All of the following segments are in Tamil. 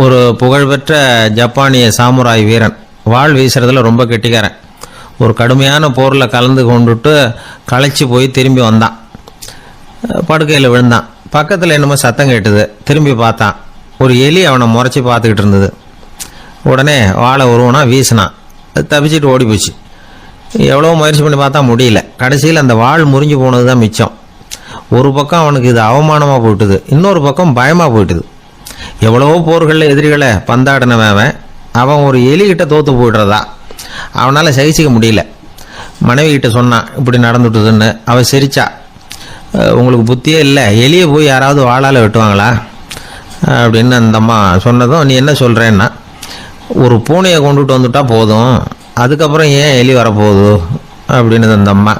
ஒரு புகழ்பெற்ற ஜப்பானிய சாமுராய் வீரன் வாள் வீசுறதுல ரொம்ப கெட்டிக்காரன். ஒரு கடுமையான போரில் கலந்து கொண்டுட்டு களைச்சி போய் திரும்பி வந்தான். படுக்கையில் விழுந்தான். பக்கத்தில் என்னமோ சத்தம் கேட்டுது. திரும்பி பார்த்தான். ஒரு எலி அவனை முறைச்சி பார்த்துக்கிட்டு இருந்தது. உடனே வாழை உருவனா வீசினான். அது தப்பிச்சிட்டு ஓடி போச்சு. எவ்வளோ முயற்சி பண்ணி பார்த்தா முடியல. கடைசியில் அந்த வாள் முறிஞ்சு போனது தான் மிச்சம். ஒரு பக்கம் அவனுக்கு இது அவமானமாக போயிட்டுது, இன்னொரு பக்கம் பயமாக போயிட்டுது. எவ்வளவோ போர்களில் எதிரிகளை பந்தாடினவன் அவன் ஒரு எலிகிட்ட தோற்று போய்டுறதா அவனால் சகிச்சிக்க முடியல. மனைவி கிட்ட சொன்னான் இப்படி நடந்துட்டுதுன்னு. அவள் சிரிச்சா. உங்களுக்கு புத்தியே இல்லை, எலியை போய் யாராவது வாளால் வெட்டுவாங்களா அப்படின்னு அந்த அம்மா சொன்னதும், நீ என்ன சொல்கிறேன்னா, ஒரு பூனையை கொண்டுட்டு வந்துட்டா போதும், அதுக்கப்புறம் ஏன் எலி வரப்போகுது அப்படின்னு அந்த அம்மா.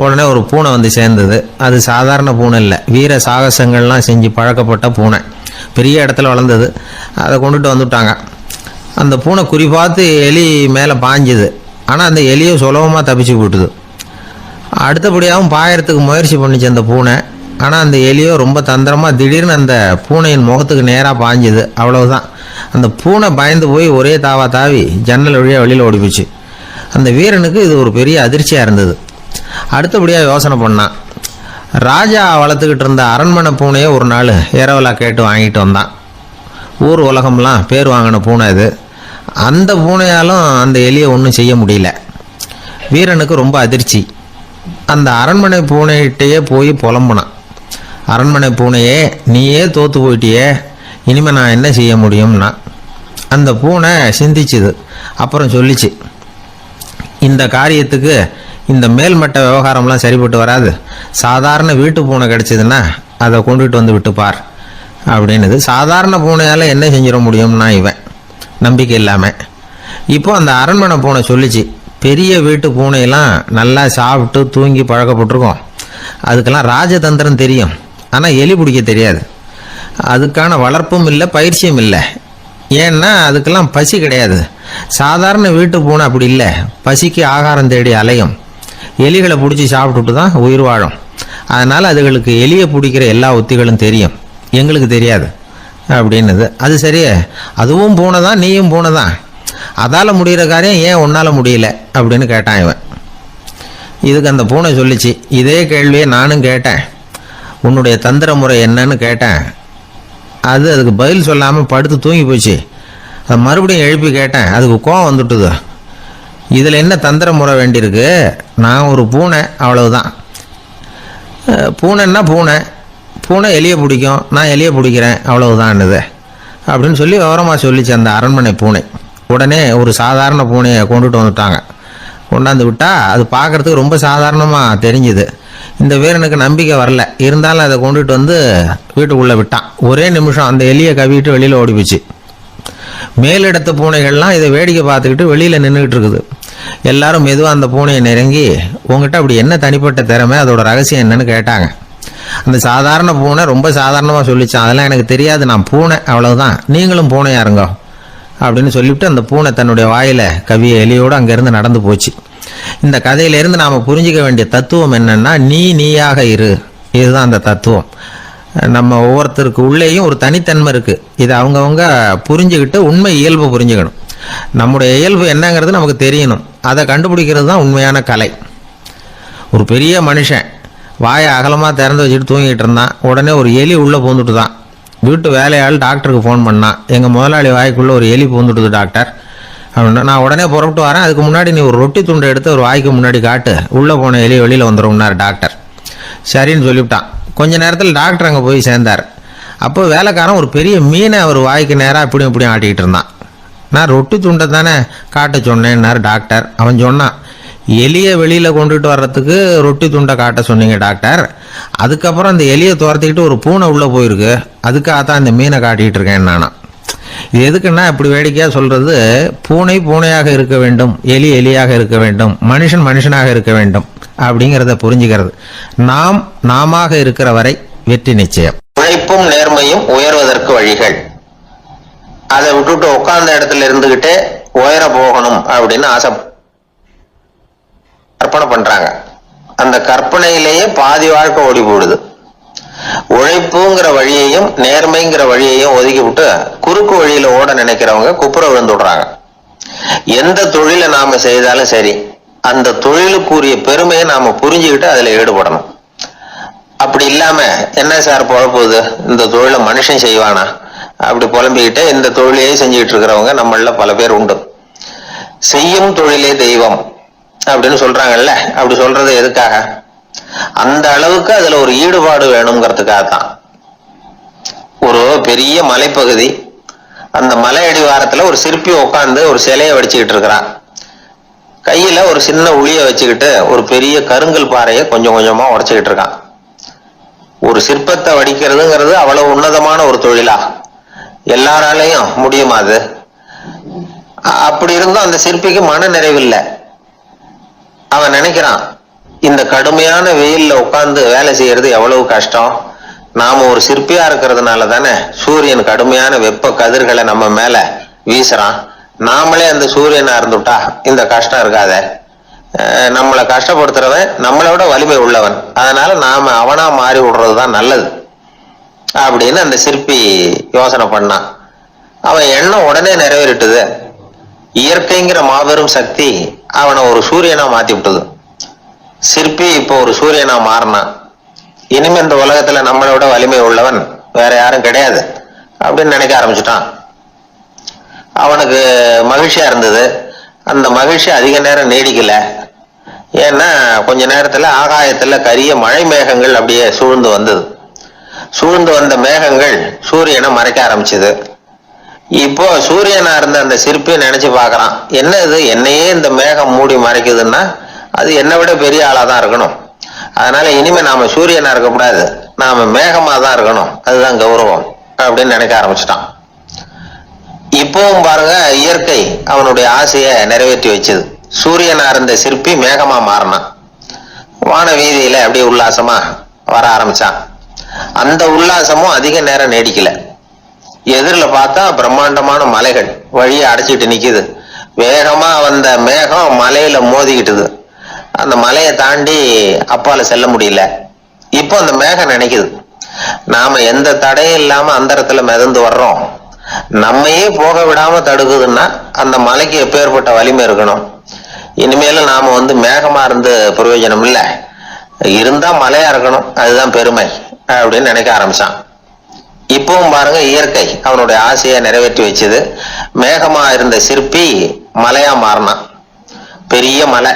உடனே ஒரு பூனை வந்து சேர்ந்தது. அது சாதாரண பூனை இல்லை, வீர சாகசங்கள்லாம் செஞ்சு பழக்கப்பட்ட பூனை. பெரிய இடத்துல வளர்ந்தது. அதை கொண்டுட்டு வந்துட்டாங்க. அந்த பூனை குறி பார்த்து எலி மேலே பாஞ்சுது. ஆனால் அந்த எலியை சுலபமாக தப்பிச்சு போட்டுது. அடுத்தபடியாகவும் பாயறதுக்கு முயற்சி பண்ணிச்சு அந்த பூனை. ஆனால் அந்த எலியோ ரொம்ப தந்திரமாக திடீர்னு அந்த பூனையின் முகத்துக்கு நேராக பாஞ்சுது. அவ்வளவுதான். அந்த பூனை பயந்து போய் ஒரே தாவா தாவி ஜன்னல் வழியாக வெளியில் ஓடிப்போச்சு. அந்த வீரனுக்கு இது ஒரு பெரிய அதிர்ச்சியாக இருந்தது. அடுத்தபடியாக யோசனை பண்ணான். ராஜா வளர்த்துக்கிட்டு இருந்த அரண்மனை பூனையை ஒரு நாள் இரவலாக கேட்டு வாங்கிட்டு வந்தான். ஊர் உலகம்லாம் பேர் வாங்கின பூனை இது. அந்த பூனையாலும் அந்த எலியை ஒன்றும் செய்ய முடியல. வீரனுக்கு ரொம்ப அதிர்ச்சி. அந்த அரண்மனை பூனைகிட்டையே போய் புலம்புனான். அரண்மனை பூனையே, நீயே தோற்று போயிட்டியே, இனிமேல் நான் என்ன செய்ய முடியும்னா. அந்த பூனை சிந்திச்சுது. அப்புறம் சொல்லிச்சு, இந்த காரியத்துக்கு இந்த மேல்மட்ட விவகாரம்லாம் சரிப்பட்டு வராது. சாதாரண வீட்டு பூனை கிடச்சிதுன்னா அதை கொண்டுட்டு வந்து விட்டுப்பார் அப்படின்னுது. சாதாரண பூனையால் என்ன செஞ்சிட முடியும்னா இவன் நம்பிக்கை இல்லாமல். இப்போ அந்த அரண்மனை பூனை சொல்லிச்சு, பெரிய வீட்டு பூனையெல்லாம் நல்லா சாப்பிட்டு தூங்கி பழக்கப்பட்டிருக்கோம். அதுக்கெல்லாம் ராஜதந்திரம் தெரியும், ஆனால் எலி பிடிக்க தெரியாது. அதுக்கான வளர்ப்பும் இல்லை, பயிற்சியும் இல்லை. ஏன்னா அதுக்கெல்லாம் பசி கிடையாது. சாதாரண வீட்டு பூனை அப்படி இல்லை, பசிக்கு ஆகாரம் தேடி அலையும். எலிகளை பிடிச்சி சாப்பிட்டுட்டு தான் உயிர் வாழும். அதனால் அதுகளுக்கு எலியை பிடிக்கிற எல்லா உத்திகளும் தெரியும், எங்களுக்கு தெரியாது அப்படின்னுது. அது சரியே, அதுவும் பூனை தான், நீயும் பூனை தான், அதால் முடிகிற காரியம் ஏன் உன்னால் முடியல அப்படின்னு கேட்டான் இவன். இதுக்கு அந்த பூனை சொல்லிச்சு, இதே கேள்வியை நானும் கேட்டேன், உன்னுடைய தந்திர முறை என்னன்னு கேட்டேன். அதுக்கு பதில் சொல்லாமல் படுத்து தூங்கி போச்சு. அதை மறுபடியும் எழுப்பி கேட்டேன், அதுக்கு கோவம் வந்துட்டுது. இதில் என்ன தந்திர முறை வேண்டியிருக்கு? நான் ஒரு பூனை, அவ்வளவுதான். பூனைன்னா பூனை, பூனை எலியை பிடிக்கும், நான் எலியை பிடிக்கிறேன், அவ்வளவுதான்னுது அப்படின்னு சொல்லி விவரமாக சொல்லிச்சு அந்த அரண்மனை பூனை. உடனே ஒரு சாதாரண பூனையை கொண்டுட்டு வந்துட்டாங்க. கொண்டாந்து விட்டால் அது பார்க்குறதுக்கு ரொம்ப சாதாரணமாக தெரிஞ்சுது. இந்த வீரனுக்கு நம்பிக்கை வரல. இருந்தாலும் அதை கொண்டுட்டு வந்து வீட்டுக்குள்ளே விட்டான். ஒரே நிமிஷம் அந்த எலியை கவிட்டு வெளியில் ஓடிப்பிச்சு. மேலிடத்து பூனைகள்லாம் இதை வேடிக்கை பார்த்துக்கிட்டு வெளியில் நின்றுக்கிட்டு இருக்குது. எல்லாரும் மெதுவாக அந்த பூனையை நெருங்கி, உங்ககிட்ட அப்படி என்ன தனிப்பட்ட திறமை, அதோட ரகசியம் என்னன்னு கேட்டாங்க. அந்த சாதாரண பூனை ரொம்ப சாதாரணமாக சொல்லிச்சான், அதெல்லாம் எனக்கு தெரியாது, நான் பூனை, அவ்வளவுதான், நீங்களும் பூனையா இருங்க அப்படின்னு சொல்லிவிட்டு அந்த பூனை தன்னுடைய வாயில கவிய எலியோடு அங்கேருந்து நடந்து போச்சு. இந்த கதையிலேருந்து நாம் புரிஞ்சிக்க வேண்டிய தத்துவம் என்னன்னா, நீயாக இரு. இதுதான் அந்த தத்துவம். நம்ம ஒவ்வொருத்தருக்கு உள்ளேயும் ஒரு தனித்தன்மை இருக்குது. இதை அவங்கவுங்க புரிஞ்சுக்கிட்டு உண்மை இயல்பு புரிஞ்சுக்கணும். நம்முடைய இயல்பு என்னங்கிறது நமக்கு தெரியணும். அதை கண்டுபிடிக்கிறது தான் உண்மையான கலை. ஒரு பெரிய மனுஷன் வாயை அகலமாக திறந்து வச்சுட்டு தூங்கிட்டு இருந்தான். உடனே ஒரு எலி உள்ளே பூந்துட்டு தான். வீட்டு வேலையாள் டாக்டருக்கு ஃபோன் பண்ணான், எங்கள் முதலாளி வாய்க்குள்ளே ஒரு எலி பூந்துட்டுது டாக்டர் அப்படின்னா. நான் உடனே புறப்பட்டு வரேன், அதுக்கு முன்னாடி நீ ஒரு ரொட்டி துண்டை எடுத்து ஒரு வாய்க்கு முன்னாடி காட்டு, உள்ளே போன எலி வெளியில் வந்துடும்னார் டாக்டர். சரின்னு சொல்லிவிட்டான். கொஞ்ச நேரத்தில் டாக்டர் அங்கே போய் சேர்ந்தார். அப்போ வேலைக்காரன் ஒரு பெரிய மீனை அவர் வாய்க்கு நேராக இப்படியும் ஆட்டிக்கிட்டு இருந்தான். நான் ரொட்டி துண்டை தானே காட்ட சொன்னேன்னார் டாக்டர். அவன் சொன்னான், எலியை வெளியில் கொண்டுட்டு வர்றதுக்கு ரொட்டி துண்டை காட்ட சொன்னீங்க டாக்டர், அதுக்கப்புறம் அந்த எலியை துரத்திக்கிட்டு ஒரு பூனை உள்ளே போயிருக்கு, அதுக்காகத்தான் இந்த மீனை காட்டிகிட்டு இருக்கேன் நானா. இது எதுக்குன்னா இப்படி வேடிக்கையாக சொல்கிறது, பூனை பூனையாக இருக்க வேண்டும், எலி எலியாக இருக்க வேண்டும், மனுஷன் மனுஷனாக இருக்க வேண்டும் அப்படிங்கிறத புரிஞ்சுக்கிறது. நாம இருக்கிற வரை வெற்றி நிச்சயம். உழைப்பும் நேர்மையும் உயர்வதற்கு வழிகள். அதை விட்டுட்டு உட்கார்ந்த இடத்துல இருந்துகிட்டே உயர போகணும் அப்படின்னு கற்பனை பண்றாங்க. அந்த கற்பனையிலேயே பாதி வாழ்க்கை ஓடி போடுது. உழைப்புங்கிற வழியையும் நேர்மைங்கிற வழியையும் ஒதுக்கி விட்டு குறுக்கு வழியில ஓட நினைக்கிறவங்க குப்புற விழுந்து விடுறாங்க. எந்த தொழிலை நாம செய்தாலும் சரி, அந்த தொழிலுக்குரிய பெருமையை நாம புரிஞ்சுக்கிட்டு அதுல ஈடுபடணும். அப்படி இல்லாம என்ன சார் பொழப்புது, இந்த தொழிலை மனுஷன் செய்வானா அப்படி புலம்பிக்கிட்டு இந்த தொழிலையே செஞ்சுக்கிட்டு இருக்கிறவங்க நம்மள பல பேர் உண்டு. செய்யும் தொழிலே தெய்வம் அப்படின்னு சொல்றாங்கல்ல, அப்படி சொல்றது எதுக்காக? அந்த அளவுக்கு அதுல ஒரு ஈடுபாடு வேணுங்கிறதுக்காகத்தான். ஒரு பெரிய மலைப்பகுதி, அந்த மலை அடிவாரத்துல ஒரு சிற்பி உட்காந்து ஒரு சிலையை வடிச்சுக்கிட்டு இருக்கிறான். கையில ஒரு சின்ன உளிய வச்சுக்கிட்டு ஒரு பெரிய கருங்கல் பாறையை கொஞ்சம் கொஞ்சமா உடைச்சுக்கிட்டு இருக்கான். ஒரு சிற்பத்தை வடிக்கிறதுங்கிறது அவ்வளவு உன்னதமான ஒரு தொழிலா? எல்லாராலையும் முடியுமா அது? அப்படி இருந்தும் அந்த சிற்பிக்கு மன நிறைவில்லை. அவன் நினைக்கிறான், இந்த கடுமையான வெயில்ல உட்கார்ந்து வேலை செய்யறது எவ்வளவு கஷ்டம். நாம ஒரு சிற்பியா இருக்கிறதுனால தானே சூரியன் கடுமையான வெப்ப கதிர்களை நம்ம மேல வீசுறான். நாமளே அந்த சூரியனா இருந்துட்டா இந்த கஷ்டம் இருக்காத. நம்மளை கஷ்டப்படுத்துறவன் நம்மளை விட வலிமை உள்ளவன், அதனால நாம அவனா மாறி விடுறதுதான் நல்லது அப்படின்னு அந்த சிற்பி யோசனை பண்ணான். அவன் எண்ணம் உடனே நிறைவேறிட்டுது. இயற்கைங்கிற மாபெரும் சக்தி அவனை ஒரு சூரியனா மாத்தி விட்டது. சிற்பி இப்போ ஒரு சூரியனா மாறினான். இனிமே இந்த உலகத்துல நம்மளை விட வலிமை உள்ளவன் வேற யாரும் கிடையாது அப்படின்னு நினைக்க ஆரம்பிச்சுட்டான். அவனுக்கு மகிழ்ச்சியா இருந்தது. அந்த மகிழ்ச்சி அதிக நேரம் நீடிக்கல. ஏன்னா கொஞ்ச நேரத்துல ஆகாயத்துல கரிய மழை மேகங்கள் அப்படியே சூழ்ந்து வந்தது. சூழ்ந்து வந்த மேகங்கள் சூரியனை மறைக்க ஆரம்பிச்சது. இப்போ சூரியனா இருந்த அந்த சிற்பி நினைச்சு பாக்குறான், என்ன இது என்னையே இந்த மேகம் மூடி மறைக்குதுன்னா அது என்னை விட பெரிய ஆளா தான் இருக்கணும். அதனால இனிமே நாம சூரியனா இருக்கக்கூடாது, நாம மேகமா தான் இருக்கணும், அதுதான் கௌரவம் அப்படின்னு நினைக்க ஆரம்பிச்சிட்டான். இப்பவும் பாருங்க, இயற்கை அவனுடைய ஆசையை நிறைவேற்றி வச்சது. சூரியனா இருந்த சிற்பி மேகமா மாறினான். வான வீதியில அப்படியே உல்லாசமா வர ஆரம்பிச்சான். அந்த உல்லாசமும் அதிக நேரம் நீடிக்கல. எதிரில் பார்த்தா பிரம்மாண்டமான மலைகள் வழியை அடைச்சிட்டு நிக்குது. வேகமா வந்த மேகம் மலையில மோதிக்கிட்டுது. அந்த மலையை தாண்டி அப்பால செல்ல முடியல. இப்போ அந்த மேகம் நினைக்குது, நாம எந்த தடையும் இல்லாம அந்த இடத்துல மிதந்து வர்றோம், நம்மையே போக விடாம தடுக்குதுன்னா அந்த மலைக்கு எப்பேற்பட்ட வலிமை இருக்கணும். இனிமேலும் நாம மேகமா இருந்து பிரயோஜனம் இல்லை, இருந்தா மலையா இருக்கணும், அதுதான் பெருமை அப்படின்னு நினைக்க ஆரம்பிச்சான். இப்பவும் பாருங்க, இயற்கை அவனுடைய ஆசையை நிறைவேற்றி வச்சது. மேகமா இருந்த சிற்பி மலையா மாறினான். பெரிய மலை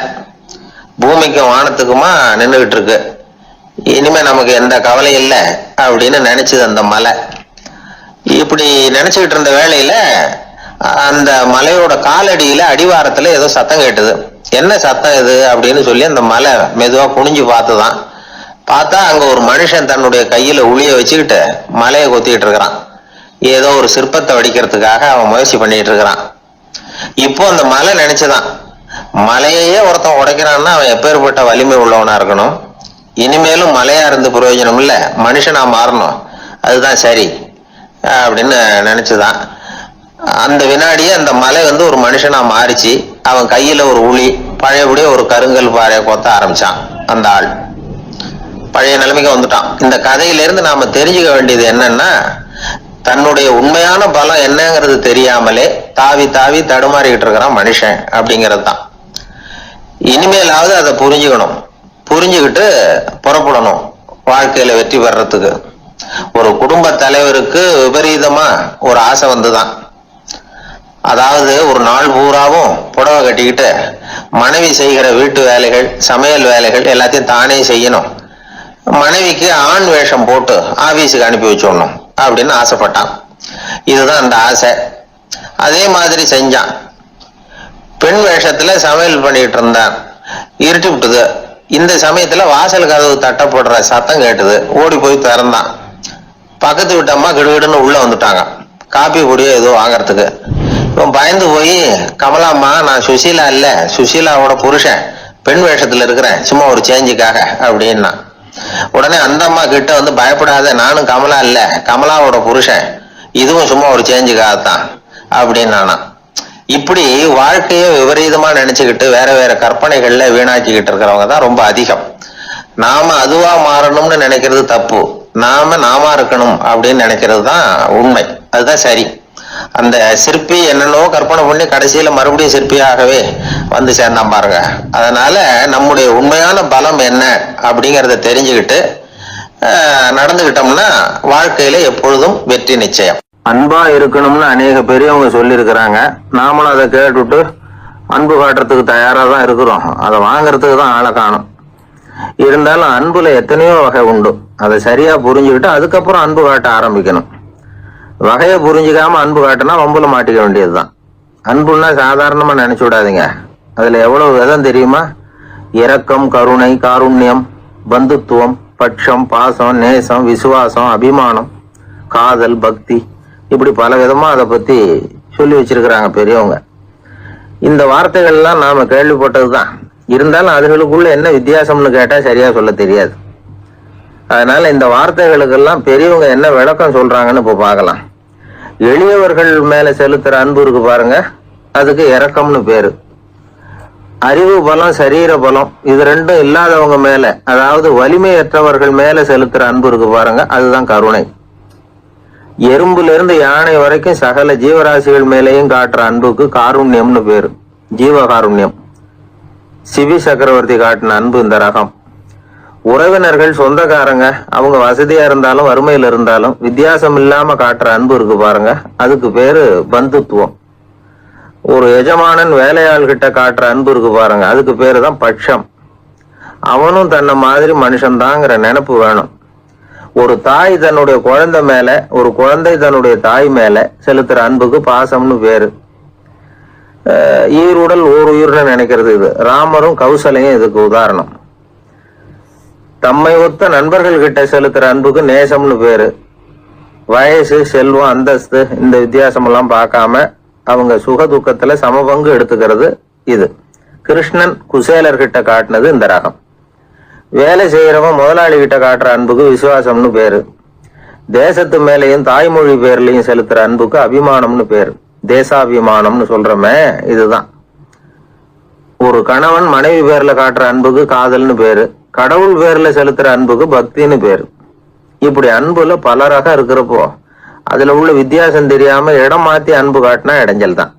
பூமிக்கும் வானத்துக்குமா நின்றுகிட்டு இருக்கு. இனிமே நமக்கு எந்த கவலை இல்லை அப்படின்னு நினைச்சது அந்த மலை. இப்படி நினைச்சுக்கிட்டு இருந்த வேளையில அந்த மலையோட காலடியில அடிவாரத்துல ஏதோ சத்தம் கேட்டுது. என்ன சத்தம் இது அப்படின்னு சொல்லி அந்த மலை மெதுவா குனிஞ்சு பார்த்துதான். பார்த்தா அங்க ஒரு மனுஷன் தன்னுடைய கையில உளிய வச்சுக்கிட்டு மலையை கொத்திக்கிட்டு இருக்கிறான். ஏதோ ஒரு சிற்பத்தை வடிக்கிறதுக்காக அவன் முயற்சி பண்ணிட்டு இருக்கிறான். இப்போ அந்த மலை நினைச்சுதான், மலையையே ஒருத்தன் உடைக்கிறான்னா அவன் எப்பேற்பட்ட வலிமை உள்ளவனா இருக்கணும். இனிமேலும் மலையா இருந்து பிரயோஜனம் இல்ல, மனுஷனா மாறணும், அதுதான் சரி அப்படின்னு நினைச்சுதான். அந்த வினாடியே அந்த மலை ஒரு மனுஷனா மாறிச்சு. அவன் கையில ஒரு உளி, பழையபடியே ஒரு கருங்கல் பாறையை கொத்த ஆரம்பிச்சான். அந்த ஆள் பழைய நிலைமைக்கு வந்துட்டான். இந்த கதையிலிருந்து நாம தெரிஞ்சுக்க வேண்டியது என்னன்னா, தன்னுடைய உண்மையான பலம் என்னங்கிறது தெரியாமலே தாவி தாவி தடுமாறிக்கிட்டு இருக்கிறான் மனுஷன் அப்படிங்கிறது தான். இனிமேலாவது அதை புரிஞ்சுக்கணும், புரிஞ்சுக்கிட்டு புறப்படணும் வாழ்க்கையில வெற்றி பெறறதுக்கு. ஒரு குடும்ப தலைவருக்கு விபரீதமா ஒரு ஆசை வந்துதான். அதாவது ஒரு நாள் பூராவும் புடவை கட்டிக்கிட்டு மனைவி செய்கிற வீட்டு வேலைகள், சமையல் வேலைகள் எல்லாத்தையும் தானே செய்யணும், மனைவிக்கு ஆண் வேஷம் போட்டு ஆபீஸுக்கு அனுப்பி வச்சிடணும் அப்படின்னு ஆசைப்பட்டான். இதுதான் அந்த ஆசை. அதே மாதிரி செஞ்சான். பெண் வேஷத்துல சமையல் பண்ணிட்டு இருந்தான். இருட்டி விட்டுது. இந்த சமயத்துல வாசல் கதவு தட்டப்படுற சத்தம் கேட்டுது. ஓடி போய் திறந்தான். பக்கத்து வீட்டம்மா கிடுகிடுன்னு உள்ள வந்துட்டாங்க, காப்பி பொடியோ ஏதோ வாங்கறதுக்கு. இவன் பயந்து போய், கமலாம்மா, நான் சுசீலா இல்ல, சுசீலாவோட புருஷன், பெண் வேஷத்துல இருக்கிறேன், சும்மா ஒரு சேஞ்சுக்காக அப்படின்னா. உடனே அந்த அம்மா கிட்ட பயப்படாத, நானும் கமலா இல்ல, கமலாவோட புருஷன், இதுவும் சும்மா ஒரு சேஞ்சுக்காகத்தான் அப்படின்னானா. இப்படி வாழ்க்கைய விபரீதமா நினைச்சுக்கிட்டு வேற வேற கற்பனைகள்ல வீணாக்கிக்கிட்டு இருக்கிறவங்க தான் ரொம்ப அதிகம். நாம அதுவா மாறணும்னு நினைக்கிறது தப்பு. நாம இருக்கணும் அப்படின்னு நினைக்கிறது தான் உண்மை. அதுதான் சரி. அந்த சிற்பி என்னென்னோ கற்பனை பண்ணி கடைசியில மறுபடியும் சிற்பியாகவே வந்து சேர்ந்தான் பாருங்க. அதனால நம்முடைய உண்மையான பலம் என்ன அப்படிங்கறத தெரிஞ்சுக்கிட்டு நடந்துகிட்டோம்னா வாழ்க்கையில எப்பொழுதும் வெற்றி நிச்சயம். அன்பா இருக்கணும்னு அநேக பெரியவங்க சொல்லி இருக்கிறாங்க. நாமளும் அதை கேட்டுட்டு அன்பு காட்டுறதுக்கு தயாரா தான் இருக்கிறோம். அதை வாங்கறதுக்கு தான் ஆளை காணும். இருந்தாலும் அன்புல எத்தனையோ வகை உண்டு. அதை சரியா புரிஞ்சுக்கிட்டு அதுக்கப்புறம் அன்பு காட்ட ஆரம்பிக்கணும். வகையை புரிஞ்சுக்காம அன்பு காட்டினா வம்புல மாட்டிக்க வேண்டியதுதான். அன்புன்னா சாதாரணமா நினைச்சு விடாதீங்க. அதுல எவ்வளவு விதம் தெரியுமா? இரக்கம், கருணை, காருண்யம், பந்துத்துவம், பட்சம், பாசம், நேசம், விசுவாசம், அபிமானம், காதல், பக்தி, இப்படி பல விதமா அதை பத்தி சொல்லி வச்சிருக்கிறாங்க பெரியவங்க. இந்த வார்த்தைகள் எல்லாம் நாம கேள்விப்பட்டதுதான். இருந்தாலும் அதுகளுக்குள்ள என்ன வித்தியாசம்னு கேட்டா சரியா சொல்ல தெரியாது. அதனால இந்த வார்த்தைகளுக்கெல்லாம் பெரியவங்க என்ன விளக்கம் சொல்றாங்கன்னு இப்ப பார்க்கலாம். எளியவர்கள் மேல செலுத்துற அன்பு இருக்கு பாருங்க, அதுக்கு இரக்கம்னு பேரு. அறிவு பலம், சரீர பலம், இது ரெண்டும் இல்லாதவங்க மேல, அதாவது வலிமையற்றவர்கள் மேல செலுத்துற அன்பு இருக்கு பாருங்க, அதுதான் கருணை. எறும்புல இருந்து யானை வரைக்கும் சகல ஜீவராசிகள் மேலேயும் காட்டுற அன்புக்கு காருண்யம்னு பேரு, ஜீவகாருண்யம். சிவி சக்கரவர்த்தி காட்டின அன்பு இந்த ரகம். உறவினர்கள், சொந்தக்காரங்க, அவங்க வசதியா இருந்தாலும் வறுமையில இருந்தாலும் வித்தியாசம் இல்லாம காட்டுற அன்பு இருக்கு பாருங்க, அதுக்கு பேரு பந்துத்துவம். ஒரு எஜமானன் வேலையாள் கிட்ட காட்டுற அன்பு இருக்கு பாருங்க, அதுக்கு பேரு தான் பட்சம். அவனும் தன்னை மாதிரி மனுஷன்தாங்கிற நினைப்பு வேணும். ஒரு தாய் தன்னுடைய குழந்தை மேல, ஒரு குழந்தை தன்னுடைய தாய் மேல செலுத்துற அன்புக்கு பாசம்னு பேரு. ஈருடல் ஓர் உயிர்னு நினைக்கிறது இது. ராமரும் கௌசலையும் இதுக்கு உதாரணம். தம்மை ஒத்த நண்பர்கள் கிட்ட செலுத்துற அன்புக்கு நேசம்னு பேரு. வயசு, செல்வம், அந்தஸ்து, இந்த வித்தியாசம் எல்லாம் பார்க்காம அவங்க சுக துக்கத்துல சமபங்கு எடுத்துக்கிறது இது. கிருஷ்ணன் குசேலர்கிட்ட காட்டினது இந்த ரகம். வேலை செய்யறவன் முதலாளி கிட்ட காட்டுற அன்புக்கு விசுவாசம்னு பேரு. தேசத்து மேலையும் தாய்மொழி பேர்லயும் செலுத்துற அன்புக்கு அபிமானம்னு பேரு. தேசாபிமானம்னு சொல்றமே இதுதான். ஒரு கணவன் மனைவி பேர்ல காட்டுற அன்புக்கு காதல்னு பேரு. கடவுள் பேர்ல செலுத்துற அன்புக்கு பக்தின்னு பேரு. இப்படி அன்புல பல ரகம் இருக்கிறப்போ அதுல உள்ள வித்தியாசம் தெரியாம இடம் மாத்தி அன்பு காட்டினா இடைஞ்சல் தான்.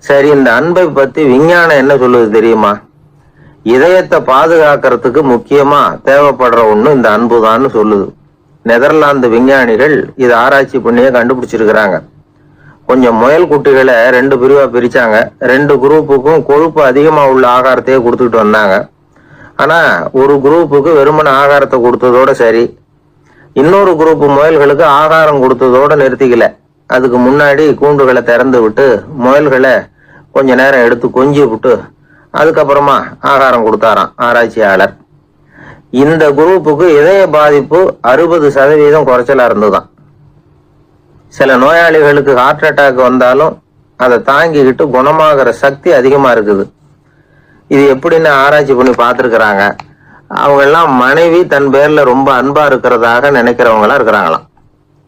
சரி, இந்த அன்பை பத்தி விஞ்ஞானம் என்ன சொல்லுது தெரியுமா? இதயத்தை பாதுகாக்கிறதுக்கு முக்கியமா தேவைப்படுற ஒண்ணு இந்த அன்புதான்னு சொல்லுது. நெதர்லாந்து விஞ்ஞானிகள் இதை ஆராய்ச்சி பண்ணியே கண்டுபிடிச்சிருக்கிறாங்க. கொஞ்சம் முயல் குட்டிகளை 2 பிரிவா பிரிச்சாங்க. 2 குரூப்புக்கும் கொழுப்பு அதிகமா உள்ள ஆகாரத்தையே கொடுத்துட்டு வந்தாங்க. ஆனா ஒரு குரூப்புக்கு வெறுமன ஆகாரத்தை கொடுத்ததோட சரி, இன்னொரு குரூப் முயல்களுக்கு ஆகாரம் கொடுத்ததோட நிறுத்திக்கல. அதுக்கு முன்னாடி கூண்டுகளை திறந்து விட்டு முயல்களை கொஞ்ச நேரம் எடுத்து கொஞ்சி விட்டு அதுக்கப்புறமா ஆகாரம் கொடுத்தாராம் ஆராய்ச்சியாளர். இந்த குரூப்புக்கு இதய பாதிப்பு 60% குறைச்சலா இருந்துதான். சில நோயாளிகளுக்கு ஹார்ட் அட்டாக் வந்தாலும் அதை தாங்கிக்கிட்டு குணமாகிற சக்தி அதிகமா இருக்குது. இது எப்படின்னு ஆராய்ச்சி பண்ணி பார்த்துருக்குறாங்க. அவங்க எல்லாம் மனைவி தன் பேர்ல ரொம்ப அன்பா இருக்கிறதாக நினைக்கிறவங்களா இருக்கிறாங்களாம்.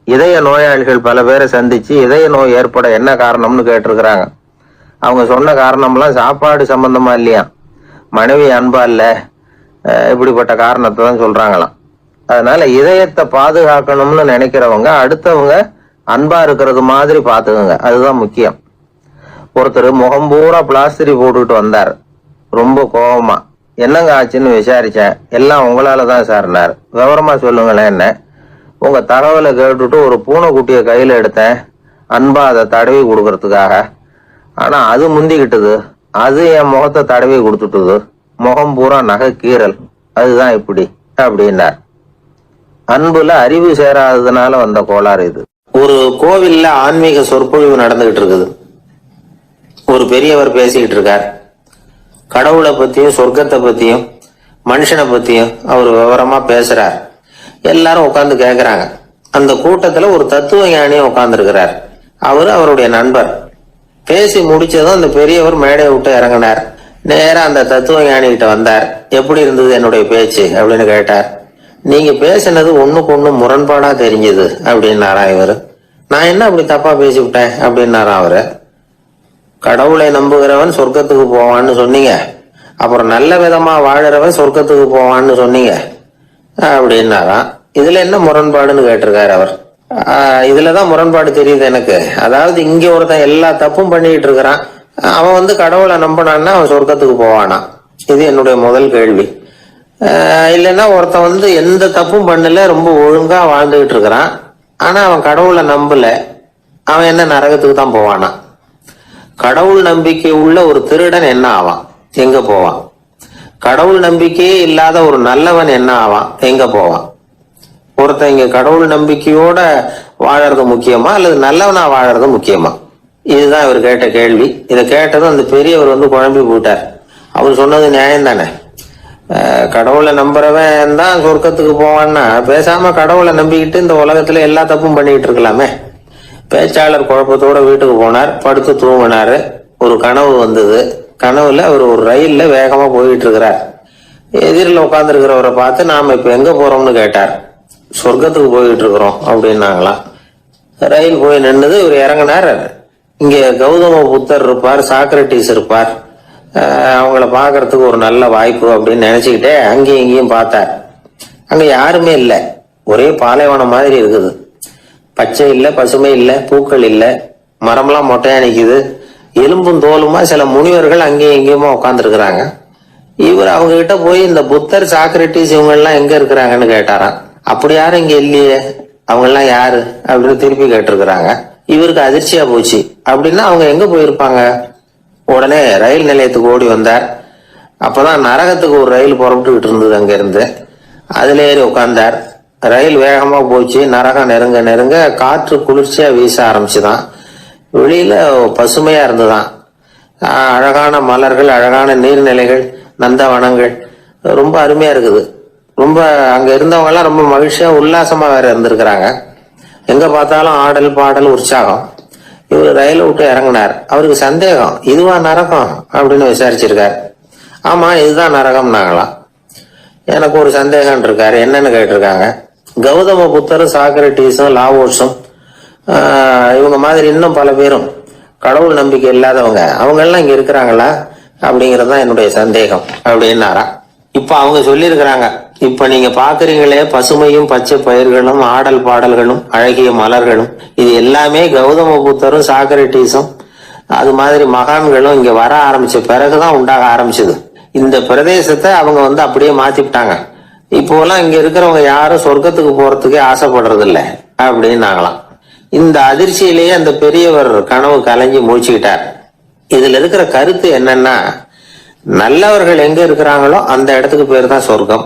இதய நோயாளிகள் பல பேரை சந்திச்சு இதய நோய் ஏற்பட என்ன காரணம்னு கேட்டிருக்கிறாங்க. அவங்க சொன்ன காரணம்லாம் சாப்பாடு சம்பந்தமா இல்லையா, மனைவி அன்பா இல்ல, இப்படிப்பட்ட காரணத்தை தான் சொல்றாங்களாம். அதனால இதயத்தை பாதுகாக்கணும்னு நினைக்கிறவங்க அடுத்தவங்க அன்பா இருக்கிறது மாதிரி பாத்துக்கோங்க, அதுதான் முக்கியம். ஒருத்தர் முகம் பூரா பிளாஸ்டரி போட்டுக்கிட்டு வந்தார். ரொம்ப கோபமா, என்னங்க ஆச்சுன்னு விசாரிச்சேன். எல்லாம் உங்களாலதான் சார்னார். விவரமா சொல்லுங்களேன். என்ன? உங்க தகவலை கேட்டுட்டு ஒரு பூனைக்குட்டிய கையில எடுத்தேன், அன்பா அதை தடவி கொடுக்கறதுக்காக. ஆனா அது முந்திக்கிட்டது, அது என் முகத்தை தடவி கொடுத்துட்டுது, முகம் பூரா நகை கீறல், அதுதான் இப்படி அப்படின்னார். அன்புல அறிவு சேராததுனால வந்த கோளாறு இது. ஒரு கோவில்ல ஆன்மீக சொற்பொழிவு நடந்துகிட்டு இருக்குது. ஒரு பெரியவர் பேசிக்கிட்டு இருக்கார். கடவுளை பத்தியும் சொர்க்கத்தை பத்தியும் மனுஷனை பத்தியும் அவர் விவரமா பேசுறார். எல்லாரும் உட்கார்ந்து கேக்குறாங்க. அந்த கூட்டத்துல ஒரு தத்துவ ஞானியும் உட்கார்ந்து இருக்கிறார். அவரு அவருடைய நண்பர். பேசி முடிச்சதும் அந்த பெரியவர் மேடையை விட்டு இறங்கினார். நேரா அந்த தத்துவ ஞானி கிட்ட வந்தார். எப்படி இருந்தது என்னுடைய பேச்சு அப்படின்னு கேட்டார். நீங்க பேசினது ஒண்ணுக்கு ஒண்ணு முரண்பாடா தெரிஞ்சது அப்படின்னாரா இவரு. நான் என்ன அப்படி தப்பா பேசிவிட்டேன் அப்படின்னாரா அவரு. கடவுளை நம்புகிறவன் சொர்க்கத்துக்கு போவான்னு சொன்னீங்க, அப்புறம் நல்ல விதமா வாழறவன் சொர்க்கத்துக்கு போவான்னு சொன்னீங்க அப்படின்னாராம். இதுல என்ன முரண்பாடுன்னு கேட்டிருக்காரு அவர். இதுலதான் முரண்பாடு தெரியுது எனக்கு. அதாவது இங்க ஒருத்தன் எல்லா தப்பும் பண்ணிட்டு இருக்கிறான், அவன் வந்து கடவுளை நம்பினான்னா அவன் சொர்க்கத்துக்கு போவானா? இது என்னுடைய முதல் கேள்வி. இல்லைன்னா ஒருத்தன் வந்து எந்த தப்பும் பண்ணல, ரொம்ப ஒழுங்கா வாழ்ந்துகிட்டு இருக்கிறான், ஆனா அவன் கடவுளை நம்பல, அவன் என்ன நரகத்துக்கு தான் போவானா? கடவுள் நம்பிக்கை உள்ள ஒரு திருடன் என்ன ஆவான், எங்க போவான்? கடவுள் நம்பிக்கையே இல்லாத ஒரு நல்லவன் என்ன ஆவான், எங்க போவான்? ஒருத்தன் இங்க கடவுள் நம்பிக்கையோட வாழறது முக்கியமா அல்லது நல்லவனா வாழறது முக்கியமா? இதுதான் இவர் கேட்ட கேள்வி. இதை கேட்டதும் அந்த பெரியவர் வந்து குழம்பி போட்டார். அவர் சொன்னது நியாயம் தானே. கடவுளை நம்புறவன் தான் சொர்க்கத்துக்கு போவான்னா பேசாம கடவுளை நம்பிக்கிட்டு இந்த உலகத்துல எல்லா தப்பும் பண்ணிக்கிட்டு இருக்கலாமே. பேச்சாளர் குழப்பத்தோட வீட்டுக்கு போனார், படுத்து தூங்கினாரு. ஒரு கனவு வந்தது. கனவுல அவர் ஒரு ரயில்ல வேகமா போயிட்டு இருக்கிறார். எதிரில் உட்கார்ந்து இருக்கிறவரை பார்த்து நாம இப்ப எங்க போறோம்னு கேட்டார். சொர்க்கத்துக்கு போயிட்டு இருக்கிறோம் அப்படின்னாங்களாம். ரயில் போய் நின்னுது. இவர் இறங்கினார். இங்க கௌதம புத்தர் இருப்பார், சாக்ரட்டிஸ் இருப்பார், அவங்கள பாக்குறதுக்கு ஒரு நல்ல வாய்ப்பு அப்படின்னு நினைச்சுக்கிட்டே அங்கேயும் இங்கேயும் பார்த்தார். அங்க யாருமே இல்லை, ஒரே பாலைவனம் மாதிரி இருக்குது. பச்சை இல்லை, பசுமை இல்லை, பூக்கள் இல்லை, மரம்லாம் மொட்டையா நிக்குது. எலும்பும் தோலுமா சில முனிவர்கள் அங்கேயும் இங்கேயுமா உட்காந்துருக்கிறாங்க. இவர் அவங்க கிட்ட போய் இந்த புத்தர், சாக்ரட்டிஸ் இவங்க எல்லாம் எங்க இருக்கிறாங்கன்னு கேட்டாராம். அப்படி யாரும் இங்க இல்லையே, அவங்க எல்லாம் யாரு அப்படின்னு திருப்பி கேட்டிருக்கிறாங்க. இவருக்கு அதிர்ச்சியா போச்சு. அப்படின்னா அவங்க எங்க போயிருப்பாங்க? உடனே ரயில் நிலையத்துக்கு ஓடி வந்தார். அப்பதான் நரகத்துக்கு ஒரு ரயில் புறப்பட்டுக்கிட்டு இருந்தது அங்க இருந்து. அதுல ஏறி உட்கார்ந்தார். ரயில் வேகமா போச்சு. நரகம் நெருங்க நெருங்க காற்று குளிர்ச்சியா வீச ஆரம்பிச்சுதான். வெளியில பசுமையா இருந்துதான். அழகான மலர்கள், அழகான நீர்நிலைகள், நந்தவனங்கள், ரொம்ப அருமையா இருக்குது. ரொம்ப அங்க இருந்தவங்க எல்லாம் ரொம்ப மகிழ்ச்சியா உல்லாசமா வேற இருந்திருக்கிறாங்க. எங்க பார்த்தாலும் ஆடல் பாடல் உற்சாகம். இவர் ரயில விட்டு இறங்கினார். அவருக்கு சந்தேகம், இதுவா நரகம் அப்படின்னு விசாரிச்சிருக்காரு. ஆமா இதுதான் நரகம்னாங்களாம். எனக்கு ஒரு சந்தேகம் இருக்காரு, என்னன்னு கேட்டிருக்காங்க. கௌதம புத்தரும் சாக்ரட்டிஸும் லாவோஸும் இவங்க மாதிரி இன்னும் பல பேரும் கடவுள் நம்பிக்கை இல்லாதவங்க, அவங்க எல்லாம் இங்க இருக்கிறாங்களா அப்படிங்கறதுதான் என்னுடைய சந்தேகம் அப்படின்னாரா. இப்ப அவங்க சொல்லியிருக்கிறாங்க, இப்ப நீங்க பாக்குறீங்களே பசுமையும் பச்சை பயிர்களும் ஆடல் பாடல்களும் அழகிய மலர்களும், இது எல்லாமே கௌதம புத்தரும் சாக்ரட்டிஸும் அது மாதிரி மகான்களும் இங்க வர ஆரம்பிச்ச பிறகுதான் உண்டாக ஆரம்பிச்சது. இந்த பிரதேசத்தை அவங்க வந்து அப்படியே மாத்திவிட்டாங்க. இப்போலாம் இங்க இருக்கிறவங்க யாரும் சொர்க்கத்துக்கு போறதுக்கே ஆசைப்படுறது இல்லை அப்படின்னாங்களாம். இந்த அதிர்ச்சியிலேயே அந்த பெரியவர் கனவு கலைஞ்சி மூழ்கிக்கிட்டார். இதுல இருக்கிற கருத்து என்னன்னா, நல்லவர்கள் எங்க இருக்கிறாங்களோ அந்த இடத்துக்கு பேர் தான் சொர்க்கம்.